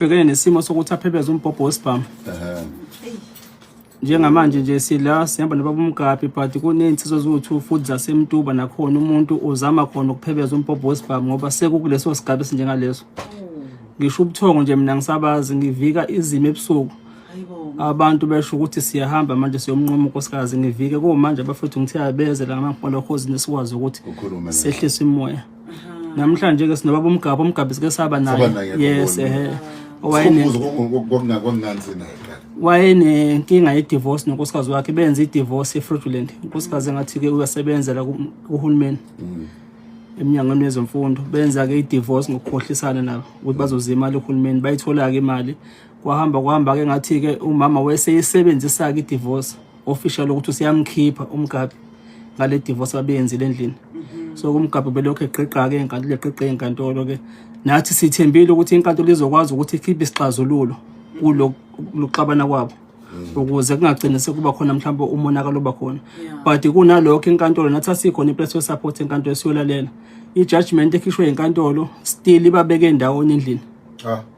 Bhekene nesimo sokuthi aphebeze umbhobho wesibhamu. Njengamanje nje sila sihamba nobaba uMgabhi but kuney'nsizwa eziwu-2 futhi zaseMtuba nakhona umuntu uzama khona ukuphebeza umbhobho wesibhamu ngoba sekukuleso sigaba esinjengaleso. Ngisho ubuthongo nje mina ngisabazi ngivika izimo ebusuku. Abantu besho ukuthi siyahamba manje siyomnqoma unkosikazi ngivike komanje abafethu ngithe abezela ngamanqolohozi nesikwazi ukuthi sehlise imoya. Namhlanje ke sinobaba uMgabhi, uMgabhi sike saba naye. Yes wayenenkinga ye-divorce nonkosikazi wakhe benze i-divorce e-fraudulent. Unkosikazi ngathi-ke uyasebenzela kuhulumeni eminyangweni wezemfundo, benza-ke i-divorce ngokukhohlisana nabo ukuthi bazoza imali kuhulumeni, bayithola-ke imali. Kwahamba-ke ngathi-ke umama weseyisebenzisa-ke i-divorce official ukuthi usiyamkhipha uMgabhi ngale divorce abeyenzile endlini. So uMgabhi belokhu egqiqa-ke enkantolo, egqiqa enkantolo-ke nathi sithembile ukuthi inkantolo izokwazi ukuthi ikhiphe isixazululo kulokuxabana kwabo ukuze kungagcini sekuba khona mhlawumbe umonakalo oba khona. But kunalokho inkantolo nathi asikhona iplace yosupport enkantolo esiyolalela i-judgment ekhishwe inkantolo still ibabeke endawoni endlini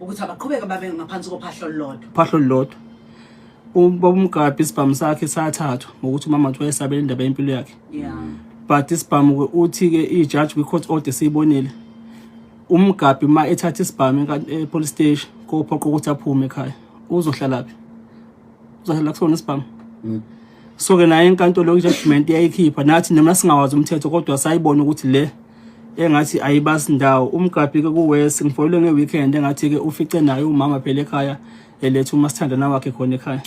ukuthi abaqhubeka babe ngaphansi kophahlo olulodwa. Phahlo olulodwa. Ubaba uMgabhi isibhamu sakhe sathathwa ngokuthi umama wathi wayesabela indaba yempilo yakhe. But isibhamu uthi-ke i-judge kwi-court order siyibonile uMgabhi ma ethatha isibhamu e-police station kophoqa ukuthi aphume ekhaya uzohlalaphi? Uzohlala kusona isibhamu. So-ke naye inkantolo i-judgment yayikhipha nathi noma singawazi umthetho kodwa sayibona ukuthi le engathi ayibasi ndawo. uMgabhi-ke kuwesi ngifolele nge-weekend engathi-ke ufice naye umama phela ekhaya eletha umasithandana wakhe khona ekhaya.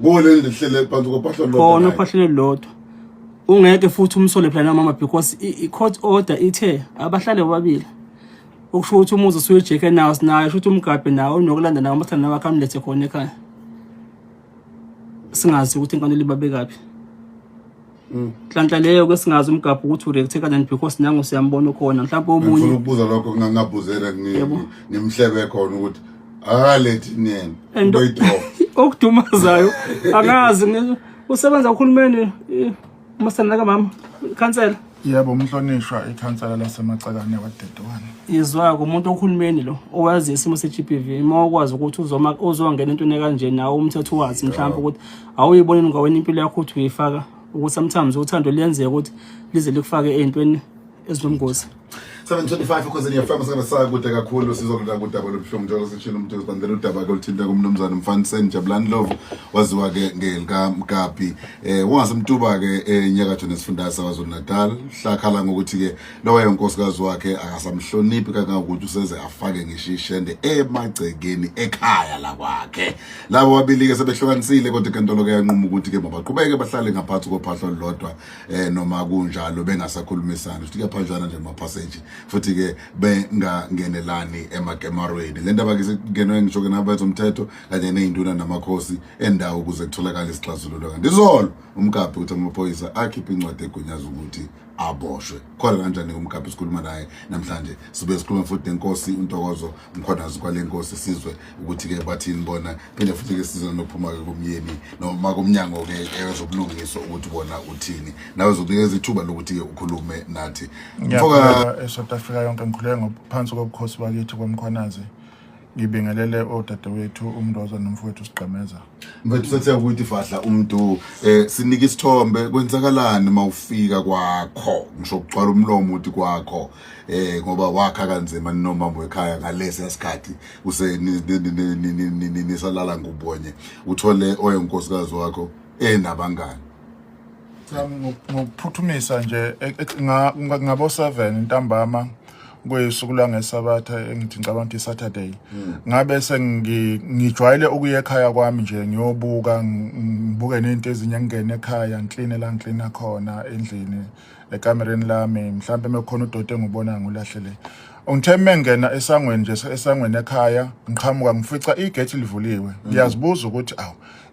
Kule lihlele phansi kophahlo lodwa. Khona uphahlo lodwa. Ungeke futhi umsole phela nomama because i-court order ithe abahlale bobabili. Okusho ukuthi umuzi usuyijeke nawo sinayo futhi uMgabhi nawo nokulanda nawo amathandana wakhe amlethe khona ekhaya. Singazi ukuthi inkantolo ibabekaphi. Nhlanhla leyo ke singazi uMgabhi ukuthi urekthe kanjani because nangu siyambona khona mhlawumbe omunye. Ngifuna ukubuza lokho ngingabuzela ngimhlebe khona ukuthi akalethi niyena boyidrop. Okudumazayo angazi usebenza uhulumeni umasana kamama ikhansela. Yebo umhlonishwa ikhansela lasemacakane kwaDedwane. Izwa kumuntu ohulumeni lo owazi isimo se-GBV uma ukwazi ukuthi uzongena entweni kanjeni nawo umthetho wazi mhlawumbe ukuthi awuyiboneni ngawena impilo yakho ukuthi uyifaka ukuthi sometimes uthando liyenzeka ukuthi lize likufake ey'ntweni ezinomgozi. 725 because in your famous ngasaka kude kakhulu sizokuda kudaba lobuhlungu njengoba sitshilo umuntu esibandlela udaba ke ulithinta kumnumzana Mfaniseni Jabulani Love waziwa ke ngelika Mgabhi wangasemtuba ke enyakatho nesifundazwe saKwaZulu Natal hlakhala ngokuthi ke lo wayenkosikazi wakhe akasamhloniphi kangangokuthi useze afake ngishishende emagcekeni ekhaya la kwakhe. Labo babili ke sebehlukanisile kodwa inkantolo ke yanquma ukuthi ke mabaqhubeke bahlale ngaphansi kophahlo olulodwa noma kunjalo bengasakhulumisana futhi kuyaphanjana nje amapassage futhi ke bengangenelani emakemarweni. Le ndaba ke sengenwe ngisho ke nabezomthetho kanye nezinduna namakhosi endawo ukuze kutholakale isixazululo. Kanti izolo uMgabhi uthi amaphoyisa akhipha incwadi egunyaza ukuthi aboshwe. Khona kanjani uMgabhi sikhuluma naye namhlanje sibe sikhuluma futhi nenkosi uNtokozo Mkhwanazi kwale nkosi sizwe ukuthi ke bathini bona phinde futhi ke sizwe nokuphuma ke kumyeni noma kumnyango ke ezobulungiswa ukuthi bona uthini nawe uzonikeza ithuba lokuthi ke ukhulume nathi. Mfoka eSouth Africa yonke ngikhuleka ngaphansi kobukhosi bakithi kwaMkhwanazi. Ngibingelele odadewethu uMndoza nomfowethu Sigqemeza. Mfethu sethe ukuthi fahla umuntu sinika isithombe kwenzakalani mawufika kwakho ngisho ukucwala umlomo uthi kwakho ngoba wakha kanzima nomama wekhaya ngalesi isikhathi nisalala ngubonye uthole oyenkosikazi wakho enabangani. Ngokuphuthumisa nje ngabo 7 ntambama kuyisuku langesabatha engithi ngicabanga iSaturday ngabe sengijwayele ukuya ekhaya kwami nje ngiyobuka ngibuke nezinto ezinye ngene ekhaya ngiclean khona endlini ekamereni lami mhlawumbe mekhona udodo engibona ngulahlele ungithe mengena esangweni nje esangweni ekhaya ngiqhamuka ngifica igate livuliwe ngiyazibuza ukuthi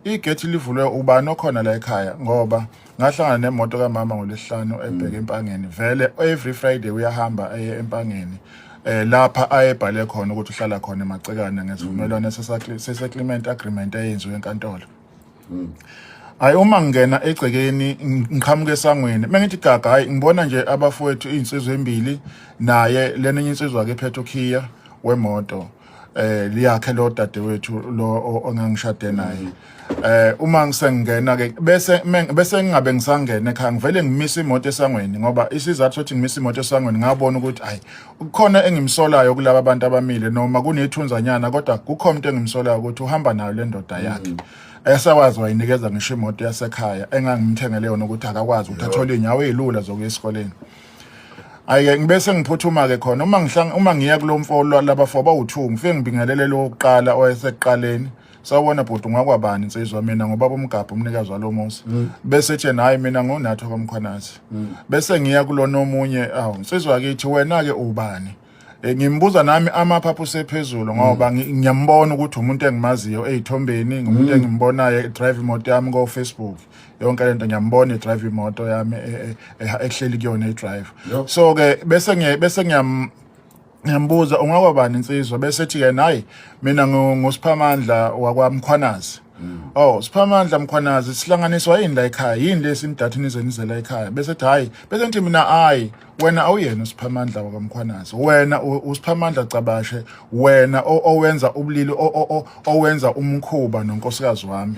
igate livulwe ubani okhona la ekhaya ngoba ngahlangana nemoto kaMama ngoLesihlanu ebheke eMpangeni vele every Friday uyahamba eye eMpangeni lapha ayebhale khona ukuthi uhlala khona emagcekane ngesivumelwano sesettlement agreement eyenziwe enkantolo. Uma ngena egcekeni ngiqhamuke esangweni mengithi gaga hayi ngibona nje abafowethu insizwe embili naye lena insizwa ke phethe ukhiya wemoto liyakhe lo dadewethu lo ongangishade naye. Uma ngisengena ke bese ngingabe ngisangena ekhaya ngivele ngimisa imoto esangweni ngoba isizathu sokuthi ngimisa imoto esangweni ngabona ukuthi hayi kukhona engimsolayo kulabo abantu abamile noma kunethunzanyana kodwa kukhona into engimsolayo ukuthi uhamba nayo le ndoda yakhe. Esakwazi wayinikeza ngisho imoto yasekhaya engangimthengele yona ukuthi akakwazi ukuthi athole inyawo ezilula zokuya esikoleni. Ayike ngibese ngiphuthuma ke khona uma ngiya kulomfolo labafo bawu2 ngifike ngibingelele lo oqala owayeseqaleni sawubona bhuti ungakwabani insizwa mina ngobaba uMgabha umnikazi walomuzi bese ethi hayi mina ngoNatho kaMkhwanazi bese ngiya kulona omunye insizwa kithi wena ke ubani ngimbuza nami amaphaphu sephezulu ngoba ngiyambona ukuthi umuntu engimaziyo ezithombeni ngumuntu engimbonayo drive imoto yami ko Facebook yonke lento ngiyambona drive imoto yami ehleli kuyona drive so ke bese ngiyambuza ungakwabani insizwa bese ethi ke hayi mina ngusiphamandla wakwaMkhwanazi Siphamandla Mkhwanazi sihlanganiswa yini la ekhaya yini lesimdathu nize la ekhaya bese ethi hayi bese ngithi mina hayi wena awuyena uSiphamandla wakwaMkhwanazi wena uSiphamandla Cabashe wena owenza ubulili owenza umkhuba nonkosikazi wami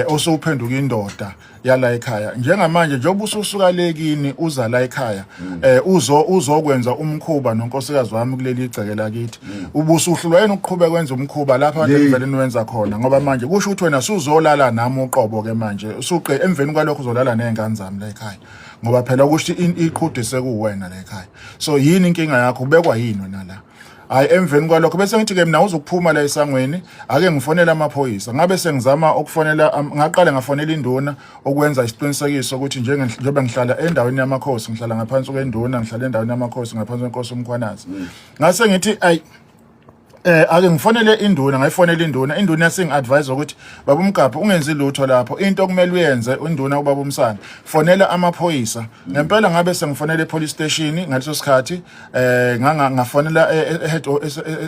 osuphenduka indoda yala ekhaya njengamanje njengoba ususuka lekini uza la ekhaya uzokwenza umkhuba nonkosikazi wami kuleli igceke lakithi ubusuhlulwa yena ukuqhubeka kwenza umkhuba lapha endleleni niwenza khona ngoba manje kusho ukuthi wena suzolala nami uqobo ke manje usuqe emveni kwalokho uzolala nezingane zami la ekhaya ngoba phela kusho iqhude sekuwena la ekhaya so yini inkinga yakho ubekwa yini wena la hayi emveni kwalokho bese ngithi ke mina uzokuphuma la esangweni ake ngifonela amaphoyisa ngabe sengizama ukufonela ngaqale ngafonela induna okwenza isiqinisekiso ukuthi njengoba ngihlala endaweni yamakhosi ngihlala ngaphansi kwenduna ngihlala endaweni yamakhosi ngaphansi kwenkosi uMkhwanazi ngase ngithi ayi ake ngifonele induna ngayifonela induna yasingi-advise ukuthi baba uMgabha ungenzi lutho lapho into okumele uyenze induna ubaba uMsana fonela amaphoyisa ngempela ngabe sengifonela epolice station ngaleso sikhathi ngafonela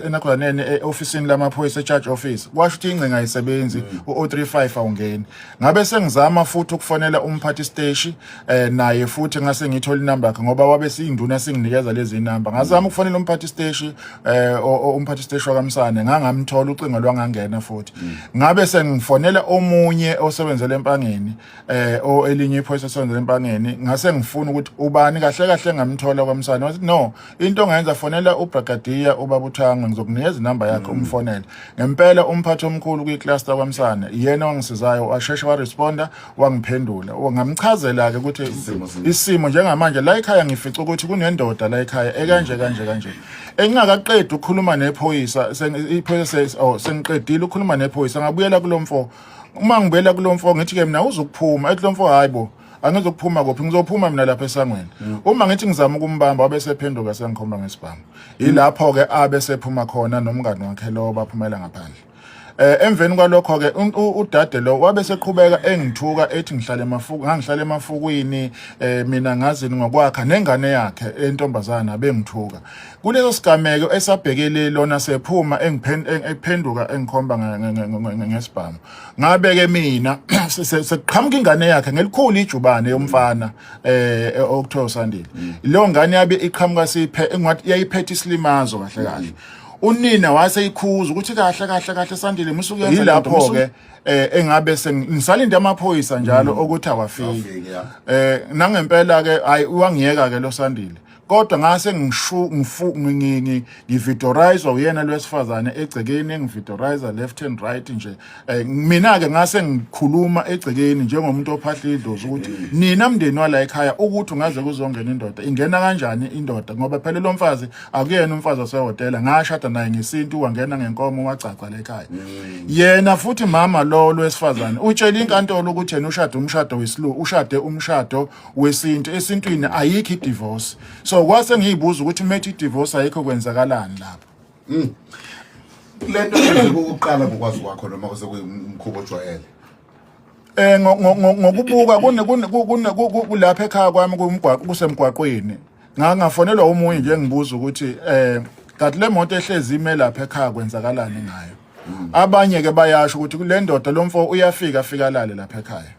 enakwanene eofisini lamaphoyisa echarge office kwasho ukuthi ingcinga ayisebenzi u035 awungeni ngabe sengizama futhi ukufonela umphathi station naye futhi ngase ngithola inamba yakhe ngoba wabe siyinduna singinikeza lezi inamba ngazama ukufonela umphathi station umphathi station kwaMsane ngangamthola ucingo lwangangena futhi ngabe sengifonela omunye osebenzele empangeni elinye iphoyisa osebenzele empangeni ngase ngifuna ukuthi ubani kahle kahle ngamthola kwaMsane wathi no into ongayenza fonela uBrigadier ubaba uThangwe ngizokunikeza inamba yakhe umfonele ngempela umphathi omkhulu kwicluster kwaMsane yena wangisizayo washesha waresponda wangiphendula ngamchazela ke ukuthi isimo njengamanje la ekhaya ngifica ukuthi kunendoda la ekhaya ekanje engingakaqedi ukukhuluma nephoyisa iphoyisa sengiqedile ukukhuluma nephoyisa ngabuyela kulomfo uma ngibuyela kulomfo ngithi ke mina uzokuphuma ethi lomfo hayibo angizokuphuma kuphi ngizophuma mina lapha esangweni uma ngithi ngizama ukumbamba wabe sephenduka sengikhomba ngesibhamu ilapho ke abe sephuma khona nomngane wakhe lo baphumela ngaphandle emveni kwalokho ke udade lo wabe seqhubeka engithuka ethi ngihlala emafukwini mina ngazini ngokwakha nengane yakhe entombazana bengithuka kuleso sigameko esabhekele lona sephuma engiphenduka engikhomba ngesibhamu ngabe ke mina seqhamuka ingane yakhe ngelikhulu ijubane yomfana okuthiwa uSandile lo ngane yabe iqhamuka siphe engathi yayiphethe isilimazo kahle unina waseyikhuza ukuthi kahle Sandile musukuyenza lapho ke engabe sengisalinde amaphoyisa njalo ukuthi awafiki nangempela ke hayi wangiyeka ke lo Sandile kodwa ngase ngividorize uyena lwesifazane egcekeni ngividorize left and right nje mina ke ngase ngikhuluma egcekeni njengomuntu ophahla idlozi ukuthi nina mndeni wala ekhaya ukuthi ungaze kuzongena indoda ingena kanjani indoda ngoba phela lo mfazi akuyena umfazi wasehotela ngashada naye ngesintu wangena ngenkomo wacaca la ekhaya yena futhi mama lo lwesifazane utshela inkantolo ukuthi yena ushade umshado wesintu esintwini ayikho idivorce so kwase ngiyibuza ukuthi methi divorce ayikho kwenzakalani lapho lento ukuqala ngokwazi kwakho noma kusekuyimkhubo ojwayele ngokubuka kulapha ekhaya kwami kumgwaqo kusemgwaqweni ngafonelwa umunye nje ngibuza ukuthi kanti le moto ehlezi ime lapha ekhaya kwenzakalani ngayo abanye ke bayasho ukuthi kule ndoda lomfo uyafika lale lapha ekhaya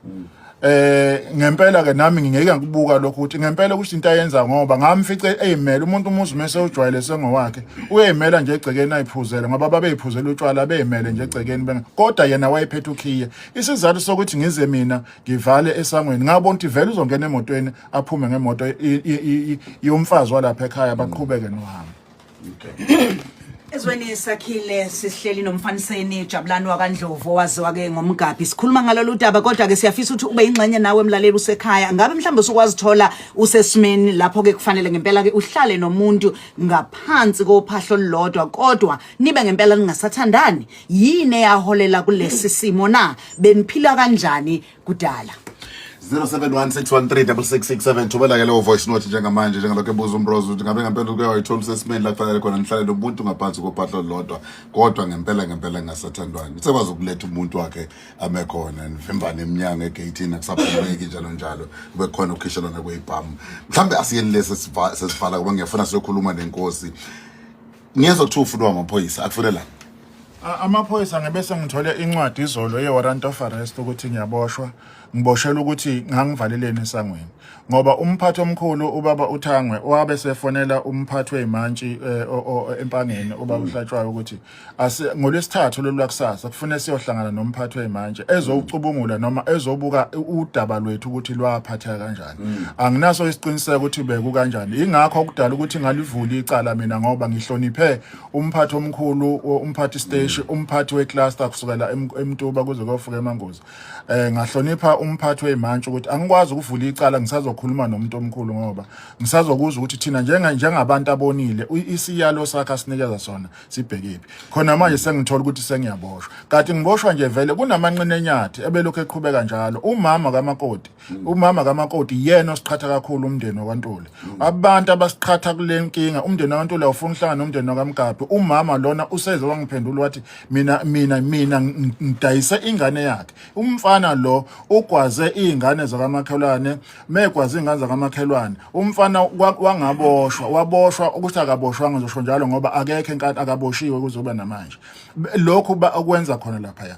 ngempela ke nami ngingeke ngikubuka lokho ukuthi ngempela ukuthi into ayenza ngoba ngamfice eyimela umuntu umuzi mase ujwayele sengowakhe uyemela nje egcekeni ayiphuzela ngoba babeyiphuzela utshwala beyimele nje egcekeni kodwa yena wayephethe ukhiye isizathu sokuthi ngize mina ngivale esangweni ngabona ukuthi vele uzongena emotweni aphume ngemoto yomfazi walapha ekhaya baqhubeke nohambo. Ezweni sakhile sihleli nomfaniseni Jabulani wakaNdlovu owaziwa ke ngomgabhi sikhuluma ngalolu daba kodwa ke siyafisa ukuthi ube ingxenye nawe emlaleli usekhaya ngabe mhlawumbe usukwazithola usesimeni lapho ke kufanele ngempela ke uhlale nomuntu ngaphansi kophahlo lodwa kodwa nibe ngempela ningasathandani yini eyaholela kulesi simo na beniphila kanjani kudala 0716136667 thubela ke leyo voice note njengamanje njengalokho ebuza uMrozo ukuthi ngabe ngempela uke wayithola usesimeni la kufanele khona nihlale nomuntu ngaphansi kophahlo lodwa kodwa ngempela ngasathandwani sekwazi ukuletha umuntu wakhe amekhona nivimbane eminyango egateini akusaphumeki njalo kube khona ukukhishelana kweyibhamu mhlambe asiyeni lesi sesivala ngoba ngiyafuna siyokhuluma nenkosi ngiyezwa ukuthi ufuna amaphoyisa akufunela amaphoyisa ngebese ngithole incwadi izolo ye-warrant of arrest ukuthi ngiyaboshwa ngiboshela ukuthi ngangivaleleni esangweni ngoba umphathi omkhulu ubaba uThangwe wabe sefonela umphathi weimantshi empangeni ubaba uHlatshwayo ukuthi ngolwesithathu lolwakusasa kufune siyohlangana nomphathi weimantshi ezowucubungula noma ezobuka udaba lwethu ukuthi lwaphatheka kanjani anginaso isiqiniseko ukuthi beku kanjani ingakho okudala ukuthi ngalivula icala mina ngoba ngihloniphe umphathi omkhulu umphathi station umphathi wecluster kusukela eMtuba kuze kufika eMangozi ngahlonipha umphathi weimantshi ukuthi angikwazi ukuvula icala ngisazokhuluma nomuntu omkhulu ngoba ngisazokuza ukuthi thina njengabantu abonile isiyalo sakhe asinikeza sona sibhekephi khona manje sengithola ukuthi sengiyaboshwa kanti ngiboshwa nje vele kunamanqine enyathi ebelokho eqhubeka njalo umama kamakoti yena osiqhatha kakhulu umndeni wakwaNtuli abantu abasiqhatha kule nkinga umndeni wakwaNtuli awufuna uhlangana nomndeni wakamgabhi umama lona useze wangiphendula wathi mina ngidayise ingane yakhe umfana lo ugwaze izingane zakamakhelwane megwaze izingane zakamakhelwane umfana waboshwa ukuthi akaboshwa ngizosho njalo ngoba akekho enkantolo akaboshiwe kuzoba namanje lokho okwenza khona lapha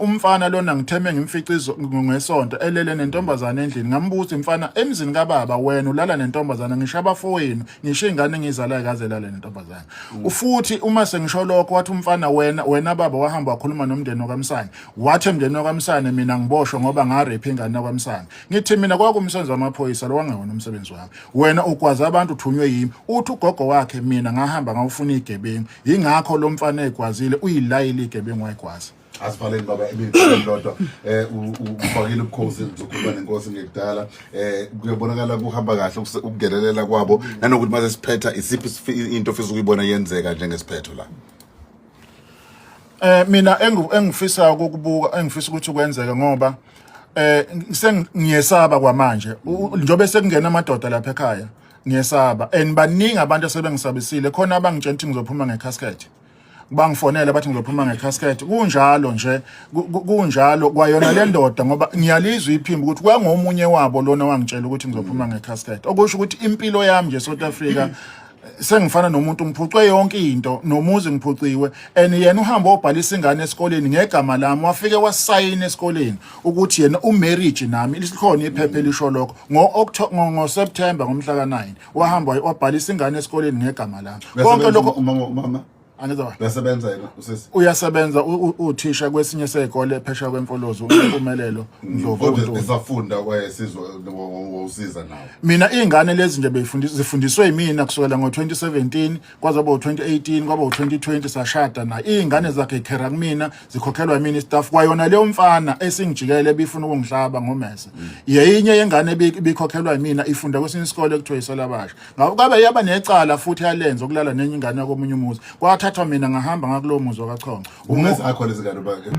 umfana lona ngitheme ngimficizo ngesonto elele nentombazana endlini ngambuza umfana emzini kababa wena ulala nentombazana ngisho abafowenu ngisho ingane engizalayo kaze lala nentombazana ufuthi uma sengisho lokho wathi umfana wena baba wahamba wakhuluma nomndeni wakamsana wathi umndeni wakamsana mina ngiboshwe ngoba ngarephe ingane yakwamsana ngithi mina kwakumsebenzi wamaphoyisa lo wangewona umsebenzi wami wena ukwazi abantu uthunywe yimi uthi ugogo wakhe mina ngahamba ngawufuna igebengu ingakho lo mfana egwazile uyilayile igebengu wayigwaza asivaleni baba ebintu lodwa ufakile ubukhosi uzokhuluma nenkosi ngekudala kuyabonakala kuhamba kahle ukungelelela kwabo nanokuthi mase siphetha isiphi into ofisa ukuyibona yenzeka njengesiphetho la mina engifisa ukukubuka engifisa ukuthi kwenzeke ngoba ngiyesaba kwamanje njobe sekungena amadoda lapha ekhaya ngiyesaba and baningi abantu asebengisabisile khona abangitshela ukuthi ngizophuma ngecasket bangifonela bathi ngizophuma ngecasket kunjalo nje kunjalo kwayona le ndoda ngoba ngiyalizwa iphimbo ukuthi kwangomunye wabo lona wangitshela ukuthi ngizophuma ngecasket okusho ukuthi impilo yami nje South Africa sengifana nomuntu ngiphucwe yonke into nomuzi ngiphuciwe and yena uhamba obhalisa ingane esikoleni ngegama lami wafike wasayina esikoleni ukuthi yena umarriage nami likhona iphepha elisho lokho ngo September ngomhla ka9 wahamba wabhalisa ingane esikoleni ngegama lami konke lokho mama anizwa uyasebenza yena usisi uyasebenza uthisha kwesinye sezikole phesha kwemfolozo umpumelelo Ndlovu esafunda kwayesizwe usiza nawe mina izingane lezi nje zifundiswe yimina kusukela ngo2017 kwaze bo 2018 kwaba u2020 sashada na izingane zakhe ikhera kumina zikhokhelwa yimina istaff kwayona leyo mfana esingijikele bifuna ukungihlaba ngomese yeyinye yengane bikhokhelwa yimina ifunda kwesinye isikole ekuthiwa iSolabasha ngakho kabe yaba necala futhi yalenza ukulala nenye ingane yakomunye umuzi kwathathwa mina ngahamba ngakulowo muzi wakachongo umnezi akho lezingane bakhe